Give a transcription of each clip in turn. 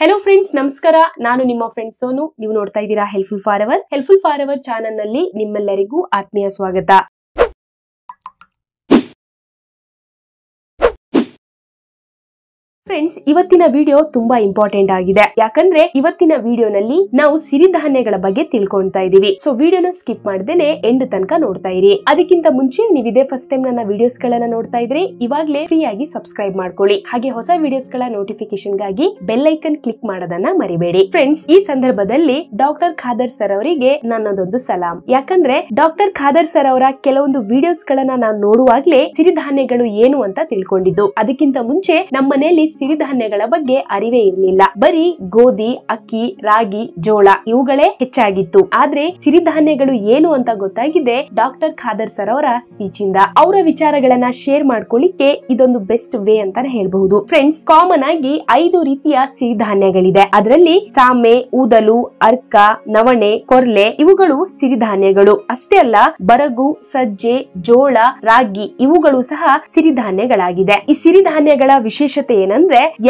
Hello friends नमस्कार ನಾನು ನಿಮ್ಮ ಫ್ರೆಂಡ್ ಸೋನು ನೀವು ನೋಡ್ತಾ ಇದ್ದೀರಾ ಹೆಲ್ಪ್ಫುಲ್ ಫಾರ್ ಎವರ್ ಚಾನೆಲ್ ನಲ್ಲಿ ನಿಮ್ಮೆಲ್ಲರಿಗೂ ಆತ್ಮೀಯ ಸ್ವಾಗತ। ಫ್ರೆಂಡ್ಸ್ ಇವತ್ತಿನ ವಿಡಿಯೋ ತುಂಬಾ ಇಂಪಾರ್ಟೆಂಟ್ ಆಗಿದೆ ಯಾಕಂದ್ರೆ ಇವತ್ತಿನ ವಿಡಿಯೋನಲ್ಲಿ ನಾವು ಸಿರಿಧಾನ್ಯಗಳ ಬಗ್ಗೆ ತಿಳ್ಕೊಂತಾ ಇದೀವಿ। ಸೊ ವಿಡಿಯೋನ ಸ್ಕಿಪ್ ಮಾಡದೇನೆ ಎಂಡ್ ತನಕ ನೋಡ್ತಾ ಇರಿ। ಅದಕ್ಕಿಂತ ಮುಂಚೆ ನೀವು ಇದೇ ಫಸ್ಟ್ ಟೈಮ್ ನನ್ನ ವಿಡಿಯೋಸ್ ಗಳನ್ನ ನೋಡ್ತಾ ಇದ್ರೆ ಇವಾಗಲೇ ಫ್ರೀ ಆಗಿ ಸಬ್ಸ್ಕ್ರೈಬ್ ಮಾಡ್ಕೊಳ್ಳಿ, ಹಾಗೆ ಹೊಸ ವಿಡಿಯೋಸ್ ಗಳ ನೋಟಿಫಿಕೇಶನ್ ಗಾಗಿ ಬೆಲ್ ಐಕನ್ ಕ್ಲಿಕ್ ಮಾಡೋದನ್ನ ಮರಿಬೇಡಿ। ಫ್ರೆಂಡ್ಸ್ ಈ ಸಂದರ್ಭದಲ್ಲಿ ಡಾಕ್ಟರ್ ಖಾದರ್ ಸರ್ ಅವರಿಗೆ ನನ್ನದೊಂದು ಸಲಾಂ, ಯಾಕಂದ್ರೆ ಡಾಕ್ಟರ್ ಖಾದರ್ ಸರ್ ಅವರ ಕೆಲವೊಂದು ವಿಡಿಯೋಸ್ ಗಳನ್ನ ನಾನು ನೋಡುವಾಗ್ಲೇ ಸಿರಿಧಾನ್ಯಗಳು ಏನು ಅಂತ ತಿಳ್ಕೊಂಡಿದ್ದು। ಅದಕ್ಕಿಂತ ಮುಂಚೆ ನಮ್ಮ ಮನೆಯಲ್ಲಿ ಸಿರಿಧಾನ್ಯಗಳ ಬಗ್ಗೆ ಅರಿವೇ ಇರಲಿಲ್ಲ, ಬರೀ ಗೋಧಿ, ಅಕ್ಕಿ, ರಾಗಿ, ಜೋಳ ಇವುಗಳೇ ಹೆಚ್ಚಾಗಿತ್ತು। ಆದ್ರೆ ಸಿರಿಧಾನ್ಯಗಳು ಏನು ಅಂತ ಗೊತ್ತಾಗಿದೆ ಡಾಕ್ಟರ್ ಖಾದರ್ ಸರ್ ಅವರ ಸ್ಪೀಚ್ ಇಂದ। ಅವರ ವಿಚಾರಗಳನ್ನ ಶೇರ್ ಮಾಡ್ಕೊಳ್ಳಿಕ್ಕೆ ಇದೊಂದು ಬೆಸ್ಟ್ ವೇ ಅಂತಾನೆ ಹೇಳ್ಬಹುದು। ಫ್ರೆಂಡ್ಸ್ ಕಾಮನ್ ಆಗಿ 5 ರೀತಿಯ ಸಿರಿಧಾನ್ಯಗಳಿದೆ, ಅದರಲ್ಲಿ ಸಾಮೆ, ಊದಲು, ಅರ್ಕ, ನವಣೆ, ಕೊರ್ಲೆ ಇವುಗಳು ಸಿರಿಧಾನ್ಯಗಳು ಅಷ್ಟೇ ಅಲ್ಲ, ಬರಗು, ಸಜ್ಜೆ, ಜೋಳ, ರಾಗಿ ಇವುಗಳು ಸಹ ಸಿರಿಧಾನ್ಯಗಳಾಗಿದೆ। ಈ ಸಿರಿಧಾನ್ಯಗಳ ವಿಶೇಷತೆ ಏನಂದ್ರೆ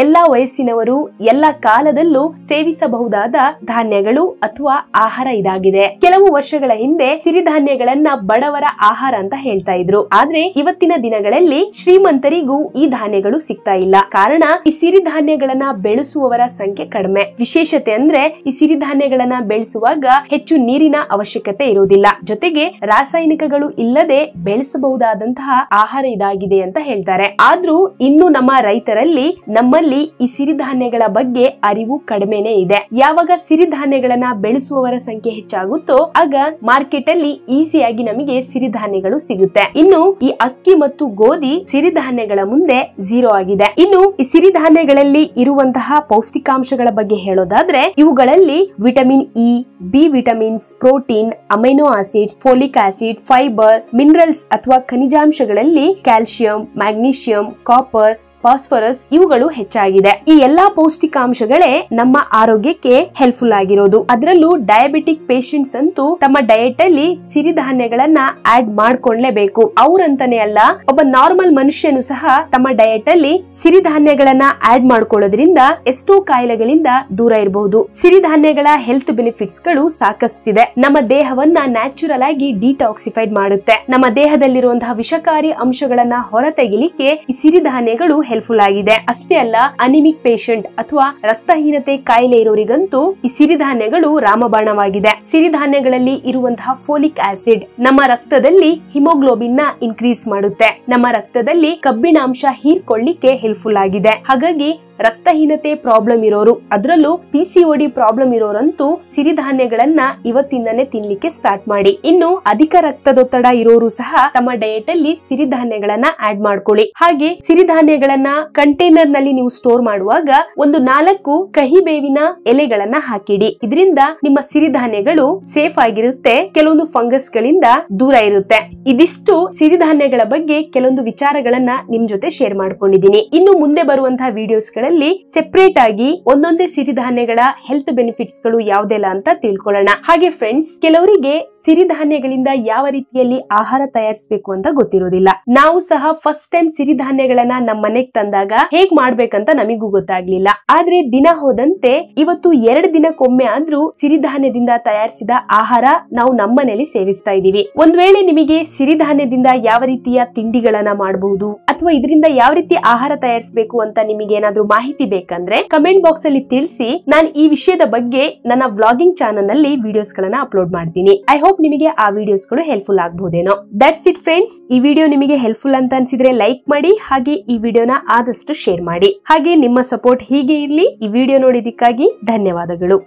ಎಲ್ಲಾ ವಯಸ್ಸಿನವರು ಎಲ್ಲಾ ಕಾಲದಲ್ಲೂ ಸೇವಿಸಬಹುದಾದ ಧಾನ್ಯಗಳು ಅಥವಾ ಆಹಾರ ಇದಾಗಿದೆ। ಕೆಲವು ವರ್ಷಗಳ ಹಿಂದೆ ಸಿರಿಧಾನ್ಯಗಳನ್ನ ಬಡವರ ಆಹಾರ ಅಂತ ಹೇಳ್ತಾ ಇದ್ರು, ಆದ್ರೆ ಇವತ್ತಿನ ದಿನಗಳಲ್ಲಿ ಶ್ರೀಮಂತರಿಗೂ ಈ ಧಾನ್ಯಗಳು ಸಿಗ್ತಾ ಇಲ್ಲ। ಕಾರಣ ಈ ಸಿರಿಧಾನ್ಯಗಳನ್ನ ಬೆಳೆಸುವವರ ಸಂಖ್ಯೆ ಕಡಿಮೆ। ವಿಶೇಷತೆ ಅಂದ್ರೆ ಈ ಸಿರಿಧಾನ್ಯಗಳನ್ನ ಬೆಳೆಸುವಾಗ ಹೆಚ್ಚು ನೀರಿನ ಅವಶ್ಯಕತೆ ಇರುವುದಿಲ್ಲ, ಜೊತೆಗೆ ರಾಸಾಯನಿಕಗಳು ಇಲ್ಲದೆ ಬೆಳೆಸಬಹುದಾದಂತಹ ಆಹಾರ ಇದಾಗಿದೆ ಅಂತ ಹೇಳ್ತಾರೆ। ಆದ್ರೂ ಇನ್ನು ನಮ್ಮ ರೈತರಲ್ಲಿ ನಮ್ಮಲ್ಲಿ ಈ ಸಿರಿಧಾನ್ಯಗಳ ಬಗ್ಗೆ ಅರಿವು ಕಡಿಮೆನೇ ಇದೆ। ಯಾವಾಗ ಸಿರಿಧಾನ್ಯಗಳನ್ನ ಬೆಳೆಸುವವರ ಸಂಖ್ಯೆ ಹೆಚ್ಚಾಗುತ್ತೋ ಆಗ ಮಾರ್ಕೆಟ್ ಅಲ್ಲಿ ಈಸಿಯಾಗಿ ನಮಗೆ ಸಿರಿಧಾನ್ಯಗಳು ಸಿಗುತ್ತೆ। ಇನ್ನು ಈ ಅಕ್ಕಿ ಮತ್ತು ಗೋಧಿ ಸಿರಿಧಾನ್ಯಗಳ ಮುಂದೆ 0 ಆಗಿದೆ। ಇನ್ನು ಈ ಸಿರಿಧಾನ್ಯಗಳಲ್ಲಿ ಇರುವಂತಹ ಪೌಷ್ಟಿಕಾಂಶಗಳ ಬಗ್ಗೆ ಹೇಳೋದಾದ್ರೆ ಇವುಗಳಲ್ಲಿ vitamin E, B vitamins, protein, amino acids, folic acid, fibre, minerals ಅಥವಾ ಖನಿಜಾಂಶಗಳಲ್ಲಿ ಕ್ಯಾಲ್ಸಿಯಂ, ಮ್ಯಾಗ್ನೀಷಿಯಂ, ಕಾಪರ್, ಫಾಸ್ಫರಸ್ ಇವುಗಳು ಹೆಚ್ಚಾಗಿದೆ। ಈ ಎಲ್ಲಾ ಪೌಷ್ಟಿಕಾಂಶಗಳೇ ನಮ್ಮ ಆರೋಗ್ಯಕ್ಕೆ ಹೆಲ್ಪ್ಫುಲ್ ಆಗಿರೋದು। ಅದರಲ್ಲೂ ಡಯಾಬಿಟಿಕ್ ಪೇಷಂಟ್ಸ್ ಅಂತೂ ತಮ್ಮ ಡಯಟ್ ಅಲ್ಲಿ ಸಿರಿಧಾನ್ಯಗಳನ್ನ ಆಡ್ ಮಾಡ್ಕೊಳ್ಳೇಬೇಕು। ಅವ್ರಂತಾನೆ ಅಲ್ಲ, ಒಬ್ಬ ನಾರ್ಮಲ್ ಮನುಷ್ಯನು ಸಹ ತಮ್ಮ ಡಯಟ್ ಅಲ್ಲಿ ಸಿರಿಧಾನ್ಯಗಳನ್ನ ಆಡ್ ಮಾಡ್ಕೊಳ್ಳೋದ್ರಿಂದ ಎಷ್ಟೋ ಕಾಯಿಲೆಗಳಿಂದ ದೂರ ಇರಬಹುದು। ಸಿರಿಧಾನ್ಯಗಳ ಹೆಲ್ತ್ ಬೆನಿಫಿಟ್ಸ್ ಗಳು ಸಾಕಷ್ಟಿದೆ। ನಮ್ಮ ದೇಹವನ್ನ ನ್ಯಾಚುರಲ್ ಆಗಿ ಡಿಟಾಕ್ಸಿಫೈಡ್ ಮಾಡುತ್ತೆ। ನಮ್ಮ ದೇಹದಲ್ಲಿರುವಂತಹ ವಿಷಕಾರಿ ಅಂಶಗಳನ್ನ ಹೊರತೆಗಿಲಿಕ್ಕೆ ಈ ಸಿರಿಧಾನ್ಯಗಳು ಹೆಲ್ಪ್ಫುಲ್ ಆಗಿದೆ। ಅಷ್ಟೇ ಅಲ್ಲ, ಅನಿಮಿಕ್ ಪೇಷಂಟ್ ಅಥವಾ ರಕ್ತಹೀನತೆ ಕಾಯಿಲೆ ಇರೋರಿಗಂತೂ ಈ ಸಿರಿಧಾನ್ಯಗಳು ರಾಮಬಾಣವಾಗಿದೆ। ಸಿರಿಧಾನ್ಯಗಳಲ್ಲಿ ಇರುವಂತಹ ಫೋಲಿಕ್ ಆಸಿಡ್ ನಮ್ಮ ರಕ್ತದಲ್ಲಿ ಹಿಮೋಗ್ಲೋಬಿನ್ ನ ಇನ್ಕ್ರೀಸ್ ಮಾಡುತ್ತೆ, ನಮ್ಮ ರಕ್ತದಲ್ಲಿ ಕಬ್ಬಿಣಾಂಶ ಹೀರ್ಕೊಳ್ಳಿಕ್ಕೆ ಹೆಲ್ಪ್ಫುಲ್ ಆಗಿದೆ। ಹಾಗಾಗಿ ರಕ್ತಹೀನತೆ ಪ್ರಾಬ್ಲಮ್ ಇರೋರು, ಅದರಲ್ಲೂ PCOD ಪ್ರಾಬ್ಲಮ್ ಇರೋರಂತೂ ಸಿರಿಧಾನ್ಯಗಳನ್ನ ಇವತ್ತಿಂದನೇ ತಿನ್ಲಿಕ್ಕೆ ಸ್ಟಾರ್ಟ್ ಮಾಡಿ। ಇನ್ನು ಅಧಿಕ ರಕ್ತದೊತ್ತಡ ಇರೋರು ಸಹ ತಮ್ಮ ಡಯಟ್ ಅಲ್ಲಿ ಸಿರಿಧಾನ್ಯಗಳನ್ನ ಆಡ್ ಮಾಡ್ಕೊಳ್ಳಿ। ಹಾಗೆ ಸಿರಿಧಾನ್ಯಗಳನ್ನ ಕಂಟೈನರ್ ನಲ್ಲಿ ನೀವು ಸ್ಟೋರ್ ಮಾಡುವಾಗ ಒಂದು 4 ಕಹಿ ಬೇವಿನ ಎಲೆಗಳನ್ನ ಹಾಕಿಡಿ, ಇದರಿಂದ ನಿಮ್ಮ ಸಿರಿಧಾನ್ಯಗಳು ಸೇಫ್ ಆಗಿರುತ್ತೆ, ಕೆಲವೊಂದು ಫಂಗಸ್ ಗಳಿಂದ ದೂರ ಇರುತ್ತೆ। ಇದಿಷ್ಟು ಸಿರಿಧಾನ್ಯಗಳ ಬಗ್ಗೆ ಕೆಲವೊಂದು ವಿಚಾರಗಳನ್ನ ನಿಮ್ ಜೊತೆ ಶೇರ್ ಮಾಡ್ಕೊಂಡಿದ್ದೀನಿ। ಇನ್ನು ಮುಂದೆ ಬರುವಂತಹ ವಿಡಿಯೋಸ್ ಗಳಲ್ಲಿ ಸೆಪರೇಟ್ ಆಗಿ ಒಂದೊಂದೇ ಸಿರಿಧಾನ್ಯಗಳ ಹೆಲ್ತ್ ಬೆನಿಫಿಟ್ಸ್ ಗಳು ಯಾವ್ದೆಲ್ಲ ಅಂತ ತಿಳ್ಕೊಳ್ಳೋಣ। ಹಾಗೆ ಫ್ರೆಂಡ್ಸ್ ಕೆಲವರಿಗೆ ಸಿರಿಧಾನ್ಯಗಳಿಂದ ಯಾವ ರೀತಿಯಲ್ಲಿ ಆಹಾರ ತಯಾರಿಸಬೇಕು ಅಂತ ಗೊತ್ತಿರೋದಿಲ್ಲ। ನಾವು ಸಹ ಫಸ್ಟ್ ಟೈಮ್ ಸಿರಿಧಾನ್ಯಗಳನ್ನ ನಮ್ಮ ಮನೆಗೆ ತಂದಾಗ ಹೇಗ್ ಮಾಡ್ಬೇಕಂತ ನಮಿಗೂ ಗೊತ್ತಾಗ್ಲಿಲ್ಲ, ಆದ್ರೆ ದಿನ ಹೋದಂತೆ ಇವತ್ತು 2 ದಿನಕ್ಕೊಮ್ಮೆ ಆದ್ರೂ ಸಿರಿಧಾನ್ಯದಿಂದ ತಯಾರಿಸಿದ ಆಹಾರ ನಾವು ನಮ್ಮ ಮನೆಯಲ್ಲಿ ಸೇವಿಸ್ತಾ ಇದೀವಿ। ಒಂದ್ ವೇಳೆ ನಿಮಗೆ ಸಿರಿಧಾನ್ಯದಿಂದ ಯಾವ ರೀತಿಯ ತಿಂಡಿಗಳನ್ನ ಮಾಡಬಹುದು ಅಥವಾ ಇದರಿಂದ ಯಾವ ರೀತಿ ಆಹಾರ ತಯಾರಿಸಬೇಕು ಅಂತ ನಿಮಗೆ ಏನಾದ್ರೂ ಮಾಹಿತಿ ಬೇಕಂದ್ರೆ ಕಮೆಂಟ್ ಬಾಕ್ಸ್ ಅಲ್ಲಿ ತಿಳಿಸಿ, ನಾನು ಈ ವಿಷಯದ ಬಗ್ಗೆ ನನ್ನ ವ್ಲಾಗಿಂಗ್ ಚಾನೆಲ್ ನಲ್ಲಿ ವಿಡಿಯೋಸ್ ಗಳನ್ನ ಅಪ್ಲೋಡ್ ಮಾಡ್ತೀನಿ। ಐ ಹೋಪ್ ನಿಮಗೆ ಆ ವಿಡಿಯೋಸ್ ಗಳು ಹೆಲ್ಪ್ಫುಲ್ ಆಗಬಹುದೇನೋ। ದಟ್ಸ್ ಇಟ್ ಫ್ರೆಂಡ್ಸ್, ಈ ವಿಡಿಯೋ ನಿಮಗೆ ಹೆಲ್ಪ್ಫುಲ್ ಅಂತ ಅನ್ಸಿದ್ರೆ ಲೈಕ್ ಮಾಡಿ, ಹಾಗೆ ಈ ವಿಡಿಯೋನ ಆದಷ್ಟು ಶೇರ್ ಮಾಡಿ, ಹಾಗೆ ನಿಮ್ಮ ಸಪೋರ್ಟ್ ಹೀಗೆ ಇರ್ಲಿ। ಈ ವಿಡಿಯೋ ನೋಡಿದಕ್ಕಾಗಿ ಧನ್ಯವಾದಗಳು।